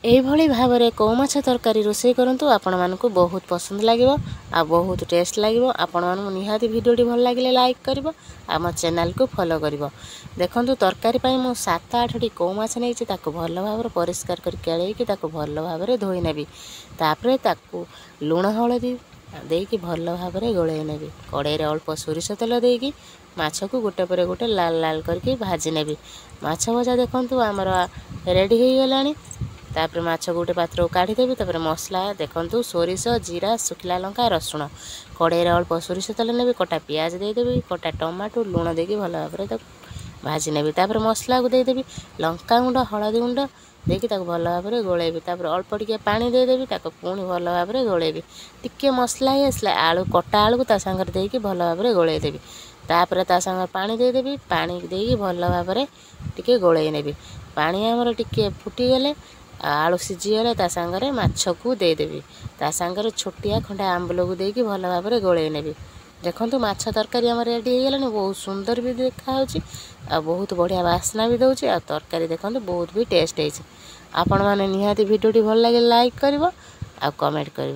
এইଭଳି ଭାବରେ କଉ ମାଛ ତରକାରୀ ରୋଷେଇ କରନ୍ତୁ ଆପଣ ମାନଙ୍କୁ ବହୁତ ପସନ୍ଦ ଲାଗିବ ଆଉ ବହୁତ ଟେଷ୍ଟ ଲାଗିବ। ଆପଣ ମାନଙ୍କୁ ନିହାତି ଭିଡ଼ିଓଟି ଭଲ ଲାଗିଲେ ଲାଇକ୍ କରିବ, ଆମ ଚ୍ୟାନେଲକୁ ଫଲୋ କରିବ। ଦେଖନ୍ତୁ ତରକାରୀ ପାଇଁ ମୁଁ 7-8ଟି କଉ ମାଛ ନେଇଛି। ତାକୁ ଭଲ ଭାବରେ ପରିଷ୍କାର କରି କେଳେଇକି ତାକୁ ଭଲ ଭାବରେ ଧୋଇ ନେବି। ତାପରେ ତାକୁ ଲୁଣ ହଳଦୀ ଦେଇକି ଭଲ ଭାବରେ ଗୋଳେଇ ନେବି। କଡ଼େଇରେ ଅଳ୍ପ ସୋରିଷ ତେଲ ଦେଇକି ମାଛକୁ ଗୋଟେ ପରେ ଗୋଟେ ଲାଲ ଲାଲ କରିକି ଭାଜି ନେବି। ମାଛ ଭଜା ଦେଖନ୍ତୁ ଆମର ରେଡ଼ି ହେଇଗଲାଣି। तापर माछ गोटे पात्र को काढ़ीदेवी। तापर मसला देखंतु सोरिष जीरा शुखला लंका रसुण कड़े अल्प सोरिष तेल नेबी, कटा पियाज देदेवी, कटा टमाटो लुण देकी भल भाव भाजी नेबी। तापर मसला को देदेवी लंका गुंड हलदी गुंड देकी ताको भल भाव गोलेबी। तापर अल्प टिके पानी देदेवी, ताको पुणी भल भाव गोलेबी। टिके मसला ही आसला आलू कटा आलू को ता संगे देकी भल भाव गोलेदेवी। तापर ता संगे पानी देदेवी, पानी देकी भल भाव टिके गोले नेबी। पानी आमर टिके फुटी गले आलू सीझीगले ता सांगरे माछ को देदेवी। ता सांगरे छोटिया खंडा आंबल को देकी भल भाव गोले नेबी। देखंतु माछ तरकारी आम रेडी हो गलानी। बहुत सुंदर भी देखा होची आ बहुत बढ़िया वासना भी दउची। आ तरकारी देखंतु बहुत भी टेस्ट होईची। आपण माने निहाती वीडियोटी भल लागे लाइक करिवो आ कमेंट करिवो।